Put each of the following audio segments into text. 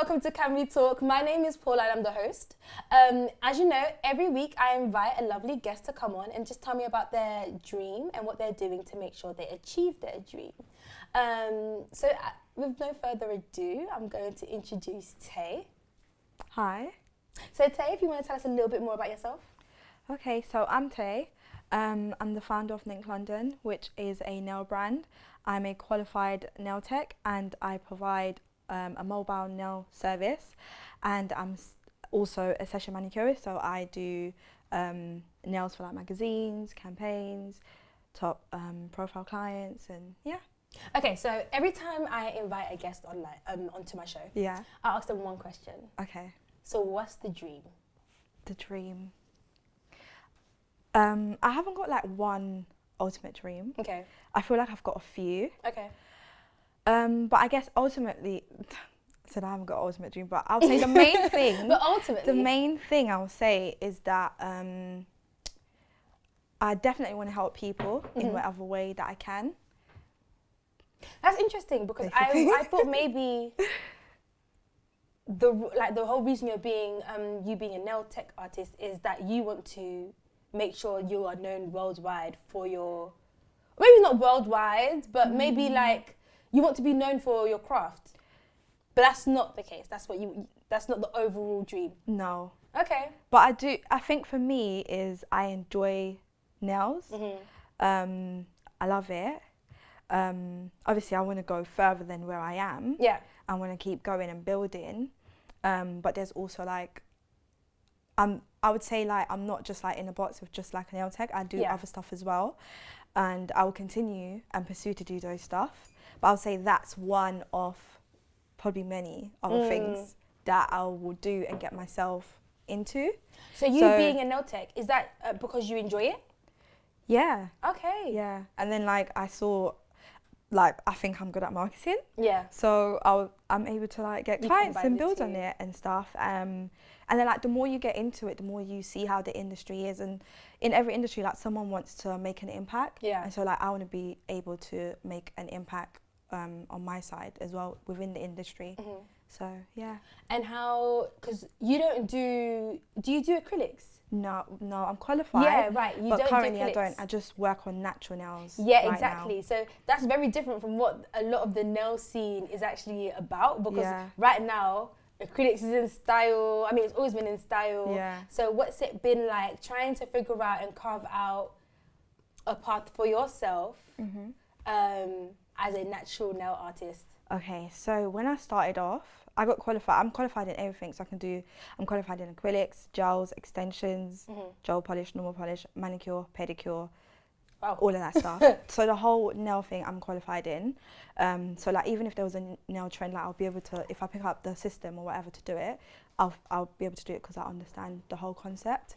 welcome to Can We Talk? My name is Paula and I'm the host. As you know, every week I invite a lovely guest to come on and just tell me about their dream and what they're doing to make sure they achieve their dream. With no further ado, I'm going to introduce Tay. Hi. So Tay, if you want to tell us a little bit more about yourself. Okay, so I'm Tay. I'm the founder of NincLondon, which is a nail brand. I'm a qualified nail tech and I provide a mobile nail service, and I'm also a session manicurist, so I do nails for like magazines, campaigns, top profile clients, and yeah. Okay, so every time I invite a guest onto my show, Yeah. I ask them one question. Okay. So what's the dream? The dream. I haven't got like one ultimate dream. Okay. I feel like I've got a few. Okay. But I guess ultimately, I said I haven't got an ultimate dream, but I'll say the main thing. But ultimately, the main thing I'll say is that I definitely want to help people in whatever way that I can. That's interesting because I thought maybe the whole reason you're being you being a nail tech artist is that you want to make sure you are known worldwide for your, maybe not worldwide, but maybe like you want to be known for your craft. But that's not the case. That's not the overall dream. No. Okay. But I think for me is I enjoy nails. I love it. Obviously I want to go further than where I am. Yeah. I want to keep going and building. But there's also like, I would say like I'm not just like in a box with just like a nail tech. I do other stuff as well, and I will continue and pursue to do those stuff. But I would say that's one of probably many other things that I will do and get myself into. So being a nail tech, is that because you enjoy it? Yeah. Okay. Yeah. And then like I saw, like I think I'm good at marketing. Yeah. So I'm able to like get clients and build on it and stuff. And then like the more you get into it, the more you see how the industry is. And in every industry, like someone wants to make an impact. Yeah. And so like I want to be able to make an impact on my side as well within the industry. So yeah. And how, because you don't do you do acrylics? No, I'm qualified. Yeah, right. You but don't currently do acrylics. I don't. I just work on natural nails. Yeah, right exactly. now. So that's very different from what a lot of the nail scene is actually about, because Yeah. right now acrylics is in style. I mean, it's always been in style. Yeah. So what's it been like trying to figure out and carve out a path for yourself as a natural nail artist? Okay, so when I started off, I got qualified. I'm qualified in everything, so I'm qualified in acrylics, gels, extensions, gel polish, normal polish, manicure, pedicure, all of that stuff. So the whole nail thing I'm qualified in. So like even if there was a nail trend, like I'll be able to, if I pick up the system or whatever to do it, I'll be able to do it because I understand the whole concept.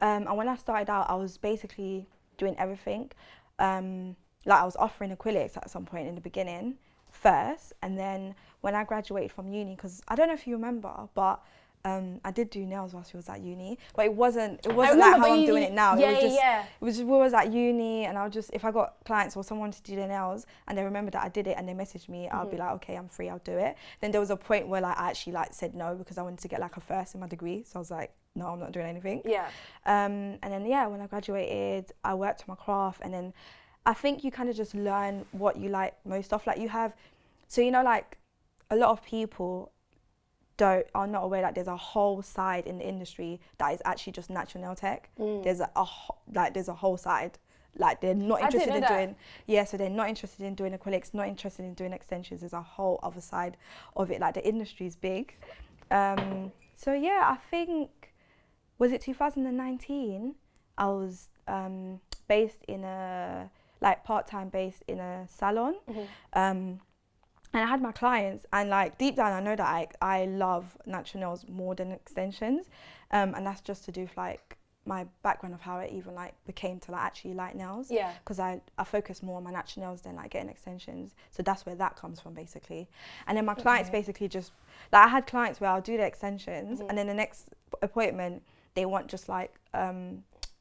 And when I started out, I was basically doing everything. Like I was offering acrylics at some point in the beginning first, and then when I graduated from uni, because I don't know if you remember, but I did do nails whilst we was at uni, but it wasn't like how I'm doing it now. It was just we was at uni, and if I got clients or someone to do their nails and they remembered that I did it and they messaged me, I'll be like, okay, I'm free, I'll do it. Then there was a point where like I actually like said no because I wanted to get like a first in my degree, so I was like, no, I'm not doing anything. Yeah. And then when I graduated, I worked on my craft, and then I think you kind of just learn what you like most of. Like you have, so you know, like a lot of people are not aware that there's a whole side in the industry that is actually just natural nail tech. There's a whole side. Like they're not interested in doing, so they're not interested in doing acrylics, not interested in doing extensions. There's a whole other side of it. Like the industry's big. So yeah, I think, was it 2019? I was based in a, like part-time based in a salon. And I had my clients, and like deep down I know that I love natural nails more than extensions, and that's just to do with like my background of how I even like became to like actually like nails. Yeah. Because I focus more on my natural nails than like getting extensions, so that's where that comes from basically. And then my clients basically just, like I had clients where I'll do the extensions and then the next appointment they want just like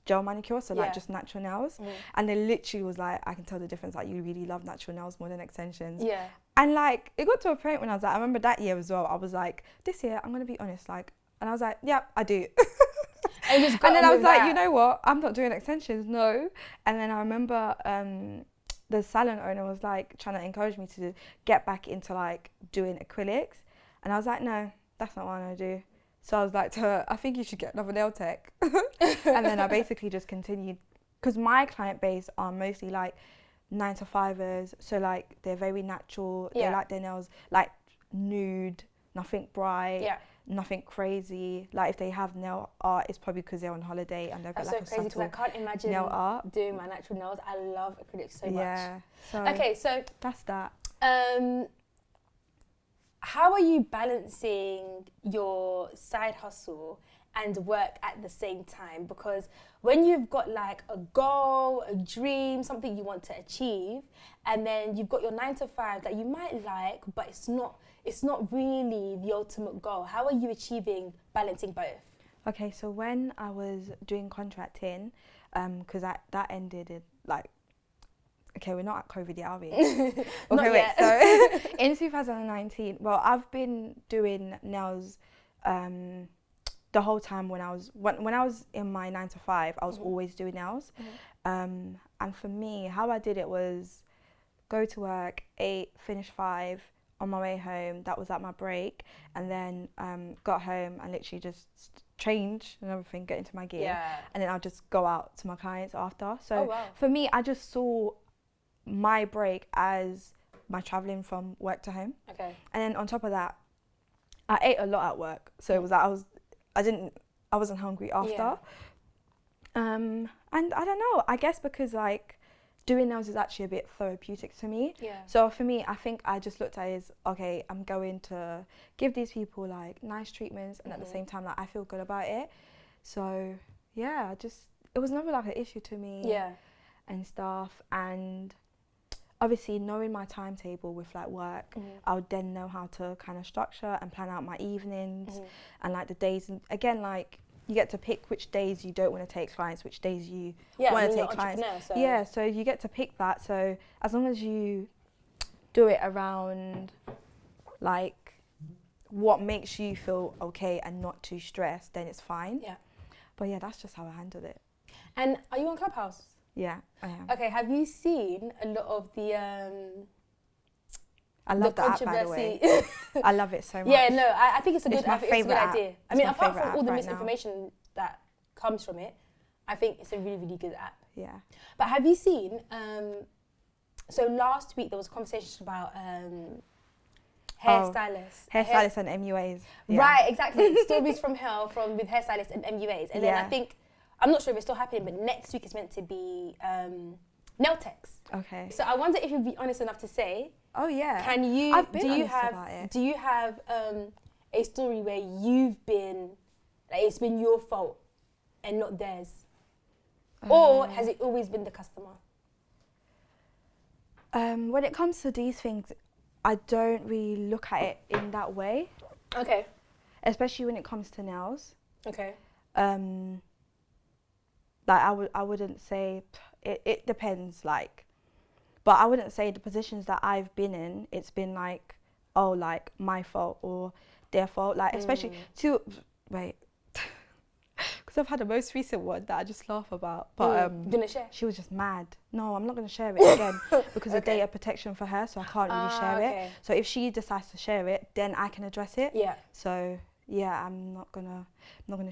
gel manicure, so like Yeah. just natural nails. And they literally was like, I can tell the difference, like you really love natural nails more than extensions. Yeah. And like it got to a point when I was like, I remember that year as well, I was like, this year I'm gonna be honest, like, and I was like, yeah, I do. And then I was like, you know what, I'm not doing extensions, no. And then I remember the salon owner was like trying to encourage me to get back into like doing acrylics, and I was like, no, that's not what I want to do. So I was like to her, I think you should get another nail tech. And then I basically just continued, because my client base are mostly like 9-to-5ers, so like they're very natural. They like their nails like nude, nothing bright, nothing crazy. Like if they have nail art, it's probably because they're on holiday and they've got like so crazy, because I can't imagine nail art. doing my natural nails. I love acrylics so much. Yeah. So okay, so that's that. How are you balancing your side hustle and work at the same time? Because when you've got like a goal, a dream, something you want to achieve, and then you've got your 9-to-5 that you might like, but it's not really the ultimate goal. How are you balancing both? Okay, so when I was doing contracting, because that ended in like, okay, we're not at COVID yet, are we? Okay, Not wait, yet. so in 2019, well, I've been doing nails the whole time when I was in my 9-to-5, I was always doing nails. And for me, how I did it was go to work, 8, finish 5, on my way home, that was at my break, and then got home and literally just change and everything, get into my gear, and then I'll just go out to my clients after. So for me, I just saw my break as my traveling from work to home. Okay. And then on top of that, I ate a lot at work, so it was like I wasn't hungry after. And I don't know, I guess because like doing nails is actually a bit therapeutic to me. So for me, I think I just looked at it as, okay, I'm going to give these people like nice treatments, and at the same time like I feel good about it. So yeah, it was never like an issue to me. And stuff. And obviously knowing my timetable with like work, I would then know how to kind of structure and plan out my evenings and like the days. And again, like you get to pick which days you don't want to take clients, which days you want to take clients. So. So you get to pick that. So as long as you do it around like what makes you feel okay and not too stressed, then it's fine. But yeah, that's just how I handled it. And are you on Clubhouse? Yeah, I am. Okay, have you seen a lot of the I love the app, by the way. I love it so much. Yeah, no, I think it's a good idea. App. I mean, apart from all the misinformation that comes from it, I think it's a really, really good app. Yeah. But have you seen, so last week there was a conversation about hairstylists. Hairstylists and MUAs. Yeah. Right, exactly. Stories from hell with hairstylists and MUAs. And then I think, I'm not sure if it's still happening, but next week is meant to be nail techs. Okay. So I wonder if you'd be honest enough to say. Oh yeah. Do you have a story where you've been, like it's been your fault and not theirs, or has it always been the customer? When it comes to these things, I don't really look at it in that way. Okay. Especially when it comes to nails. Okay. Like I wouldn't say it depends, like, but I wouldn't say the positions that I've been in, it's been like, oh, like my fault or their fault, like especially because I've had a most recent one that I just laugh about, but gonna share? She was just mad. No, I'm not gonna share it again because of data protection for her, so I can't really share it. So if she decides to share it, then I can address it. Yeah. So yeah, I'm not gonna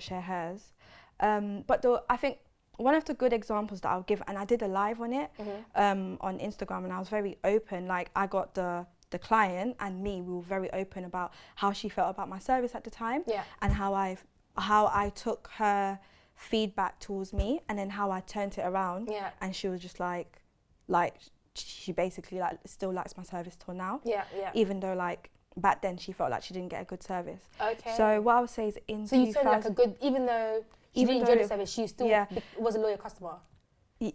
share hers. But I think one of the good examples that I'll give, and I did a live on it on Instagram, and I was very open. Like I got the client and me, we were very open about how she felt about my service at the time, and how I took her feedback towards me, and then how I turned it around. Yeah. And she was just like she basically like still likes my service till now. Yeah, yeah. Even though like back then she felt like she didn't get a good service. Okay. So what I would say is so you turned like a good, even though she didn't enjoy the service, she still was a loyal customer.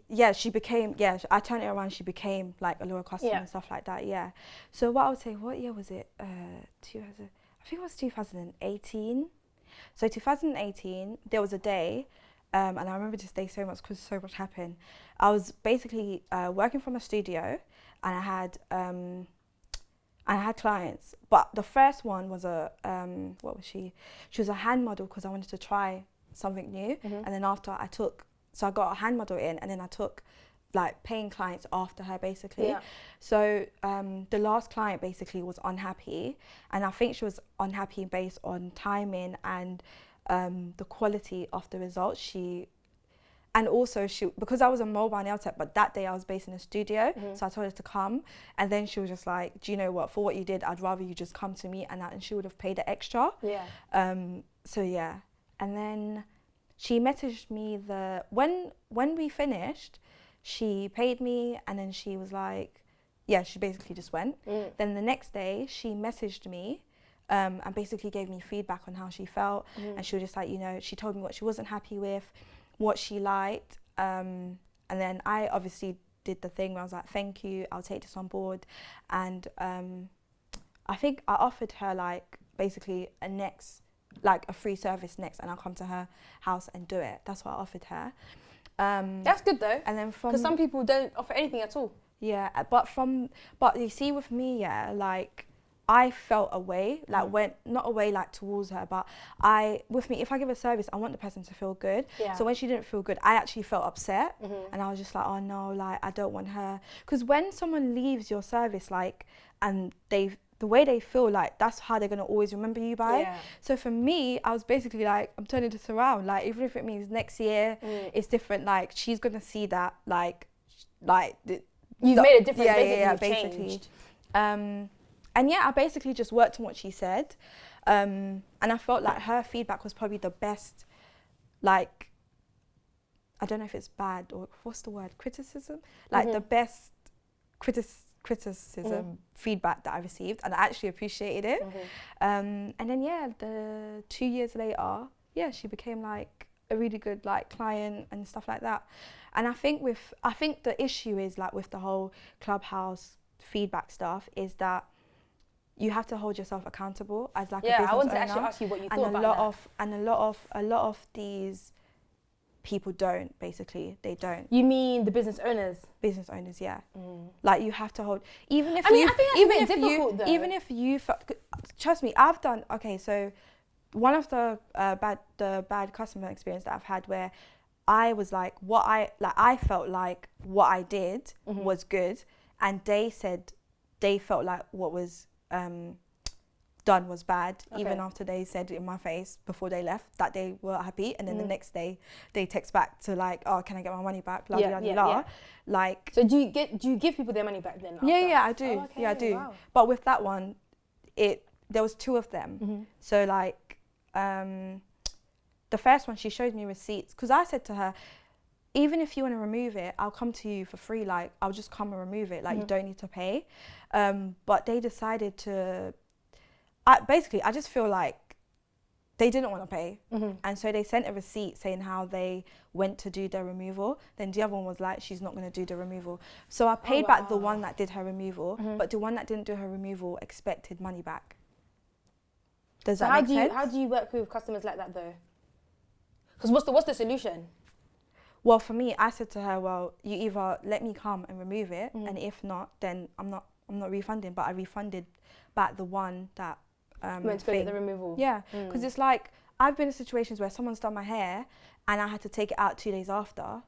Yeah, she became, I turned it around, she became like a loyal customer and stuff like that, yeah. So what I would say, what year was it? I think it was 2018. So 2018, there was a day And I remember this day so much because so much happened. I was basically working from a studio, and I had clients. But the first one was what was she? She was a hand model because I wanted to try something new. And then after I got a hand model in, and then I took like paying clients after her basically. Yeah. So the last client basically was unhappy, and I think she was unhappy based on timing and the quality of the results. And also because I was a mobile nail tech, but that day I was based in a studio, so I told her to come, and then she was just like, do you know what, for what you did, I'd rather you just come to me, and she would have paid the extra. Yeah. So yeah, and then she messaged me when we finished, she paid me, and then she was like, yeah, she basically just went. Then the next day she messaged me and basically gave me feedback on how she felt, and she was just like, she told me what she wasn't happy with, what she liked, and then I obviously did the thing where I was like, thank you, I'll take this on board. And I think I offered her like basically a free service next, and I'll come to her house and do it. That's what I offered her. That's good though, and then because some people don't offer anything at all. Yeah, but you see with me, yeah, like I felt a way, like not a way like towards her, but if I give a service, I want the person to feel good. Yeah. So when she didn't feel good, I actually felt upset, and I was just like, oh no, like I don't want her, because when someone leaves your service, like, and the way they feel, like that's how they're gonna always remember you by. Yeah. So for me, I was basically like, I'm turning this around. Like even if it means next year, it's different. Like she's gonna see that, you've made a difference. Yeah, basically. Changed. And yeah, I basically just worked on what she said, and I felt like her feedback was probably the best. Like, I don't know if it's bad or what's the word, criticism. Like the best criticism feedback that I received, and I actually appreciated it. And then yeah, the 2 years later, yeah, she became like a really good like client and stuff like that. And I think the issue is like with the whole Clubhouse feedback stuff is that you have to hold yourself accountable as like a business owner. Yeah, I wanted to actually ask you what you thought about that. And a lot of these people don't, basically. They don't. You mean the business owners? Business owners, yeah. Like you have to hold, even if you trust me, I've done, okay, so one of the bad customer experience that I've had where I was like, I felt like what I did was good, and they said they felt like what was done was bad, even after they said it in my face before they left that they were happy, and then the next day they text back to like, oh, can I get my money back? Blah, blah, blah. Like, so do you give people their money back then? After? Yeah, I do. Oh, okay. Yeah, I do. Wow. But with that one, there was 2 of them. So like, the first one, she showed me receipts, because I said to her, even if you want to remove it, I'll come to you for free. Like, I'll just come and remove it. Like, you don't need to pay. But they decided to, I just feel like they didn't want to pay. And so they sent a receipt saying how they went to do their removal. Then the other one was like, she's not going to do the removal. So I paid back the one that did her removal, but the one that didn't do her removal expected money back. Does that make sense? How do you work with customers like that though? Because what's the solution? Well, for me, I said to her, well, you either let me come and remove it, and if not, then I'm not refunding. But I refunded back the one that went to go get the removal. Yeah, because it's like, I've been in situations where someone's done my hair and I had to take it out 2 days after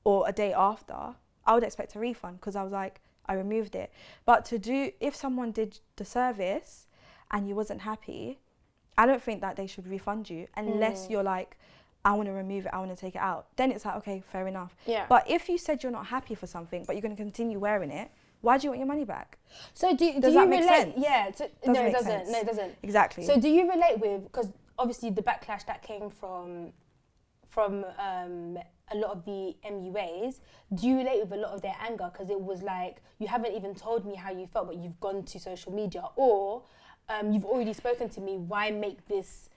or a day after. I would expect a refund because I was like, I removed it. But if someone did the service and you wasn't happy, I don't think that they should refund you unless you're like, I want to remove it, I want to take it out. Then it's like, okay, fair enough. Yeah. But if you said you're not happy for something, but you're going to continue wearing it, why do you want your money back? So does that you make relate? Sense? Yeah. No, it doesn't. Sense. No, it doesn't. Exactly. So do you relate with, because obviously the backlash that came from a lot of the MUAs, do you relate with a lot of their anger? Because it was like, you haven't even told me how you felt, but you've gone to social media, or you've already spoken to me, why make this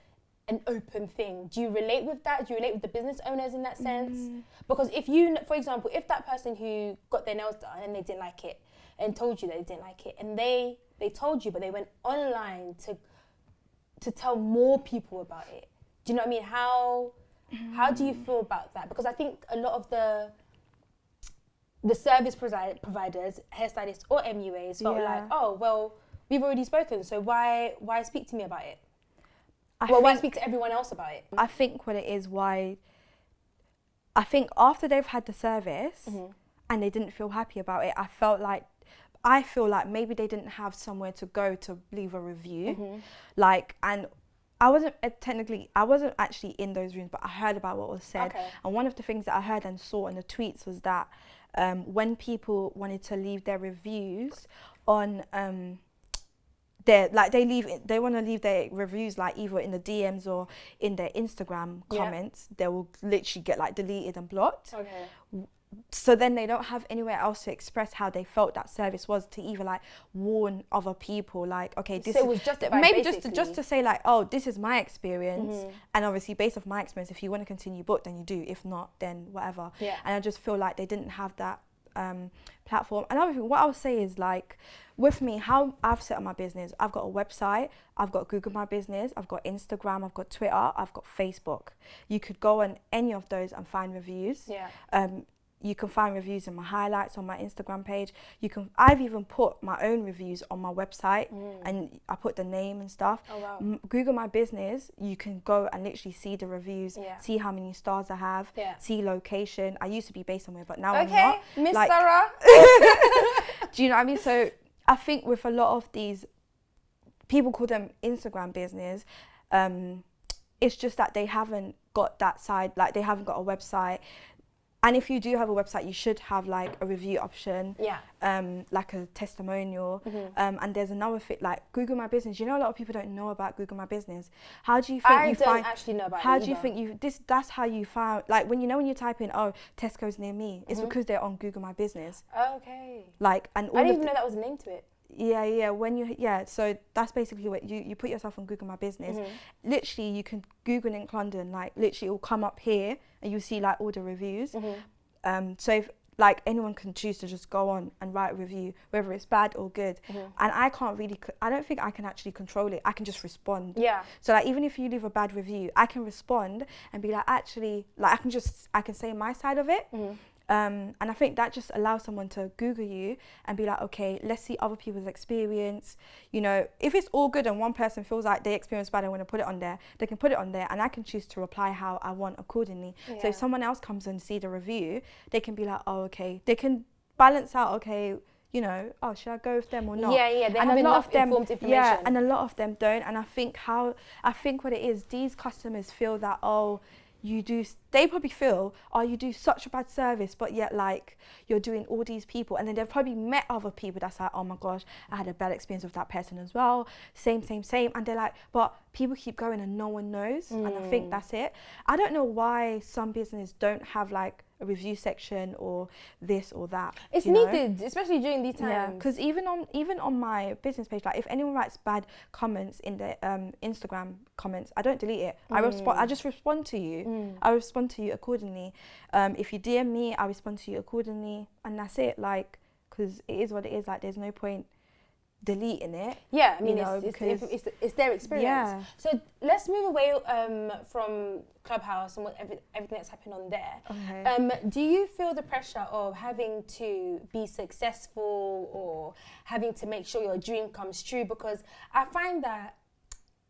an open thing? Do you relate with that? Do you relate with the business owners in that sense? Because if you, for example, if that person who got their nails done and they didn't like it and told you that they didn't like it, and they told you, but they went online to tell more people about it, do you know what I mean? How do you feel about that? Because I think a lot of the service providers, hairstylists or MUAs felt like, oh, well, we've already spoken, so why speak to me about it? Why speak to everyone else about it? I think what it is, I think after they've had the service and they didn't feel happy about it, I feel like maybe they didn't have somewhere to go to leave a review. And I wasn't actually in those rooms, but I heard about what was said. Okay. And one of the things that I heard and saw in the tweets was that when people wanted to leave their reviews on they want to leave their reviews like either in the DMs or in their Instagram comments, they will literally get like deleted and blocked. Okay. So then they don't have anywhere else to express how they felt that service was, to either like warn other people, like, okay, this so it was justified, maybe basically. just to say like, oh, this is my experience, and obviously based off my experience, if you want to continue book, then you do. If not, then whatever. Yeah. And I just feel like they didn't have that platform. Another thing, what I would say is, like, with me, how I've set up my business, I've got a website, I've got Google My Business, I've got Instagram, I've got Twitter, I've got Facebook. You could go on any of those and find reviews. Yeah. You can find reviews in my highlights on my Instagram page. I've even put my own reviews on my website, and I put the name and stuff. Oh, wow. Google My Business, you can go and literally see the reviews, see how many stars I have, see location. I used to be based somewhere, but now I'm not. Miss like, Sarah. do you know what I mean? So I think with a lot of these, people call them Instagram business, it's just that they haven't got that side, like they haven't got a website. And if you do have a website, you should have like a review option, like a testimonial. And there's another thing, like Google My Business. You know, a lot of people don't know about Google My Business. How do you think I don't actually know about it. How do you think that's how you found, like when you type in, oh, Tesco's near me, it's because they're on Google My Business. Okay. Like, and all I didn't even know that was a name to it. So that's basically what you put yourself on Google My Business. Literally, you can Google NincLondon, like literally it will come up here and you see like all the reviews. So if like anyone can choose to just go on and write a review, whether it's bad or good. And I don't think I can actually control it. I can just respond. Yeah. So like even if you leave a bad review, I can respond and be like, actually, like I can say my side of it. And I think that just allows someone to Google you and be like, okay, let's see other people's experience. You know, if it's all good and one person feels like they experience bad and want to put it on there, they can put it on there and I can choose to reply how I want accordingly. So if someone else comes and see the review, they can be like, oh, okay. They can balance out, okay, you know, oh, should I go with them or not? Yeah, they have enough informed information. Yeah, and a lot of them don't. And I think what it is, these customers feel that, oh, they probably feel, oh, you do such a bad service, but yet like you're doing all these people, and then they've probably met other people that's like, oh my gosh, I had a bad experience with that person as well, same, and they're like, but people keep going and no one knows. And I think that's it. I don't know why some businesses don't have like a review section or this or that. It's needed, especially during these times. Yeah, because even on my business page, like if anyone writes bad comments in the Instagram comments, I don't delete it. I just respond to you. I respond to you accordingly. If you DM me, I respond to you accordingly, and that's it. Like, because it is what it is. Like, there's no point deleting it. Yeah, I mean, it's their experience. Yeah. So let's move away from Clubhouse and everything that's happened on there. Okay. Do you feel the pressure of having to be successful or having to make sure your dream comes true? Because I find that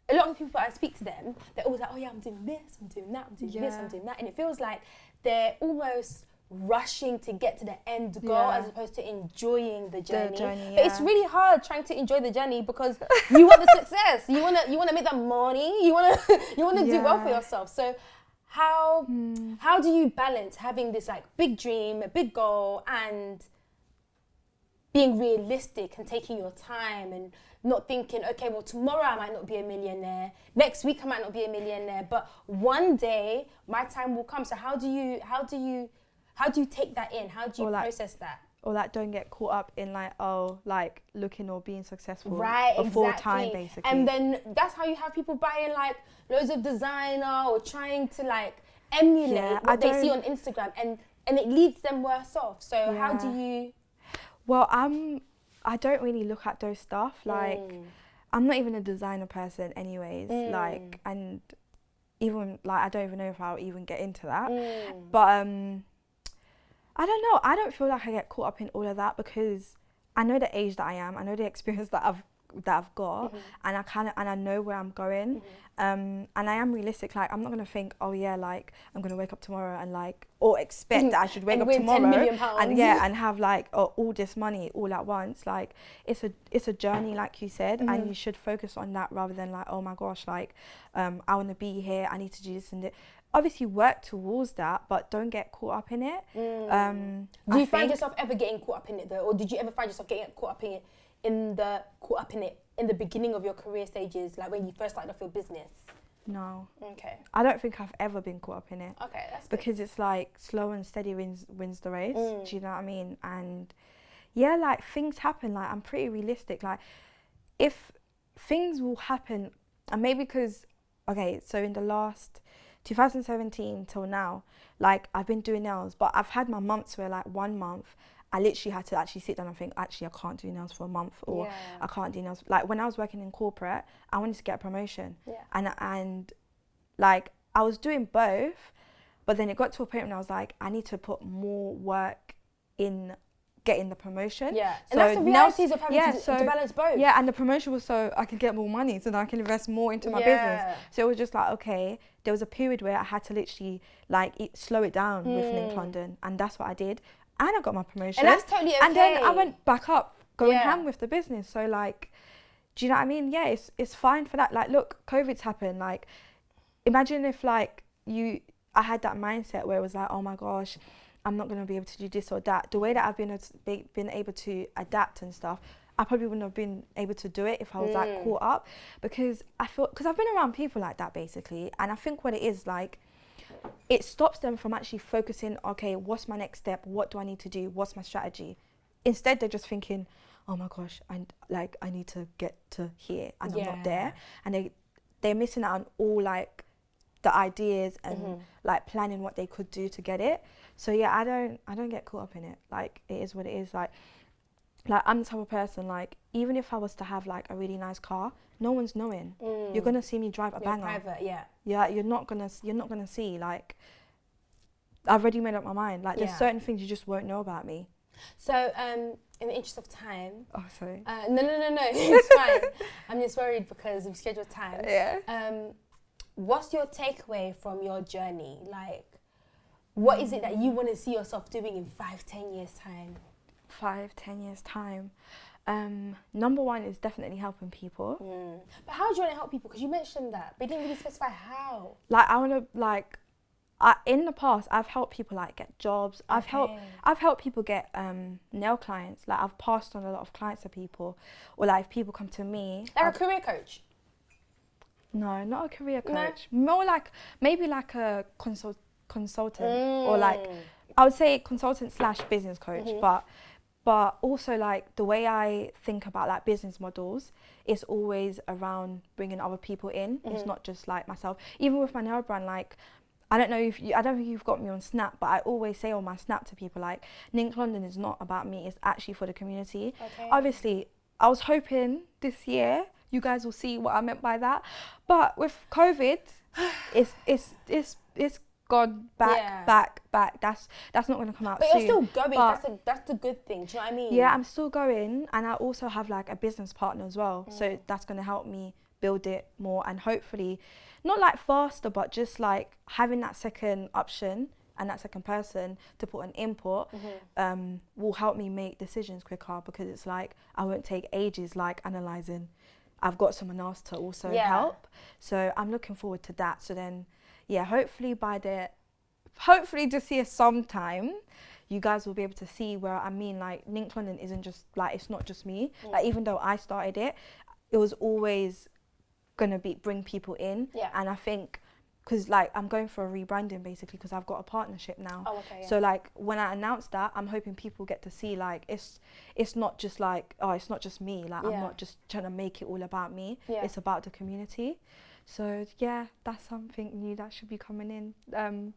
a lot of people, I speak to them, they're always like, oh yeah, I'm doing this, I'm doing that, I'm doing this, I'm doing that. And it feels like they're almost rushing to get to the end goal as opposed to enjoying the journey. But it's really hard trying to enjoy the journey because you want the success. You want to make that money. You want to do well for yourself. So how do you balance having this like big dream, a big goal, and being realistic and taking your time and not thinking, okay, well, tomorrow I might not be a millionaire, next week I might not be a millionaire, but one day my time will come. So how do you take that in? How do you process that? Or like don't get caught up in like, oh, like looking or being successful full time, basically. And then that's how you have people buying like loads of designer or trying to like emulate what they see on Instagram, and it leads them worse off. So how do you? Well, I don't really look at those stuff. Like, I'm not even a designer person anyways. Like, and even like I don't even know if I'll even get into that. But I don't know. I don't feel like I get caught up in all of that because I know the age that I am. I know the experience that I've got, and I know where I'm going. And I am realistic. Like, I'm not gonna think, oh yeah, like I'm gonna wake up tomorrow and like, or expect that I should wake up tomorrow 10 million pounds. and have like all this money all at once. Like, it's a journey, like you said, and you should focus on that rather than like, oh my gosh, like I want to be here. I need to do this and that. Obviously, work towards that, but don't get caught up in it. Do you find yourself ever getting caught up in it though, or did you ever find yourself getting caught up in it in the beginning of your career stages, like when you first started off your business? No. Okay. I don't think I've ever been caught up in it. Okay, that's because good. It's like slow and steady wins the race. Do you know what I mean? And yeah, like things happen. Like I'm pretty realistic. Like if things will happen, and maybe because so in the last 2017 till now, like I've been doing nails, but I've had my months where like 1 month I literally had to actually sit down and think, actually, I can't do nails for a month, or I can't do nails. Like when I was working in corporate, I wanted to get a promotion, and like I was doing both, but then it got to a point when I was like, I need to put more work in getting the promotion. Yeah, so and that's the realities of having to balance both. Yeah, and the promotion was so I could get more money, so that I can invest more into my business. So it was just like, okay, there was a period where I had to literally like slow it down with NincLondon, and that's what I did. And I got my promotion. And that's totally okay. And then I went back up, going ham with the business. So like, do you know what I mean? Yeah, it's fine for that. Like, look, COVID's happened. Like, imagine if like I had that mindset where it was like, oh my gosh, I'm not going to be able to do this or that. The way that I've been able to adapt and stuff, I probably wouldn't have been able to do it if I was like caught up. Because I've been around people like that basically. And I think what it is like, it stops them from actually focusing, okay, what's my next step? What do I need to do? What's my strategy? Instead, they're just thinking, oh my gosh, I need to get to here and I'm not there. And they're missing out on all like the ideas and like planning what they could do to get it. So yeah, I don't get caught up in it. Like it is what it is. Like I'm the type of person, like even if I was to have like a really nice car, no one's knowing. You're gonna see me drive a banger. Private, Yeah, you're not gonna see like. I've already made up my mind. Like there's certain things you just won't know about me. So in the interest of time. Oh, sorry. No, it's fine. I'm just worried because we've scheduled time. Yeah. What's your takeaway from your journey? Like, what is it that you want to see yourself doing in 5-10 years time? 5-10 years time. Number one is definitely helping people. But how do you want to help people? Because you mentioned that, but you didn't really specify how. Like I want to in the past I've helped people like get jobs. I've helped people get nail clients. Like I've passed on a lot of clients to people, or like if people come to me. Like a career coach. No, not a career coach. No? More like maybe like a consultant or like I would say consultant / business coach, but also like the way I think about like business models is always around bringing other people in. It's not just like myself. Even with my nail brand, like I don't think you've got me on Snap, but I always say on my Snap to people like NincLondon is not about me, it's actually for the community. Okay. Obviously, I was hoping this year you guys will see what I meant by that. But with COVID, it's gone back. That's not going to come out soon. But you're still going. That's the good thing. Do you know what I mean? Yeah, I'm still going, and I also have like a business partner as well. So that's going to help me build it more, and hopefully, not like faster, but just like having that second option and that second person to put an input will help me make decisions quicker, because it's like I won't take ages like analysing. I've got someone else to also help. So I'm looking forward to that. So then, yeah, hopefully this year sometime, you guys will be able to see where I mean, like NincLondon isn't just like, it's not just me. Like even though I started it, it was always gonna bring people in. And I think, because like I'm going for a rebranding basically, because I've got a partnership now. So like when I announced that, I'm hoping people get to see like it's not just like, oh, it's not just me, like I'm not just trying to make it all about me. It's about the community. So yeah, that's something new that should be coming in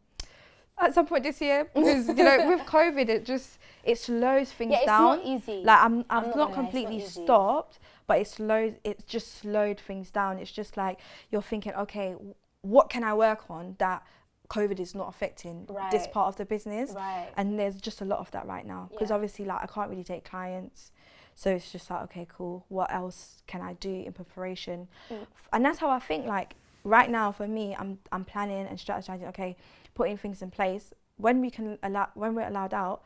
at some point this year, because you know with COVID it slows things down. It's not easy. Like I've not completely stopped, but it's just slowed things down. It's just like you're thinking, okay, what can I work on that COVID is not affecting this part of the business? Right. And there's just a lot of that right now. Because obviously, like, I can't really take clients. So it's just like, okay, cool. What else can I do in preparation? And that's how I think, like, right now for me, I'm planning and strategizing, okay, putting things in place. When we're allowed out,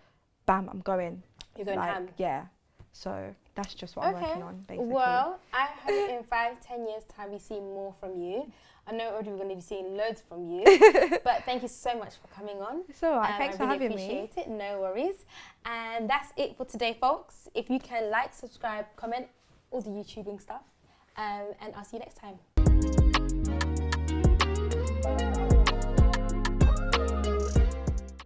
bam, I'm going. You're going ham. Yeah. So that's just what I'm working on, basically. Well, I hope in 5-10 years' time we see more from you. I know already we're going to be seeing loads from you. But thank you so much for coming on. It's all right. Thanks for having me. I really appreciate it. No worries. And that's it for today, folks. If you can like, subscribe, comment, all the YouTubing stuff. And I'll see you next time.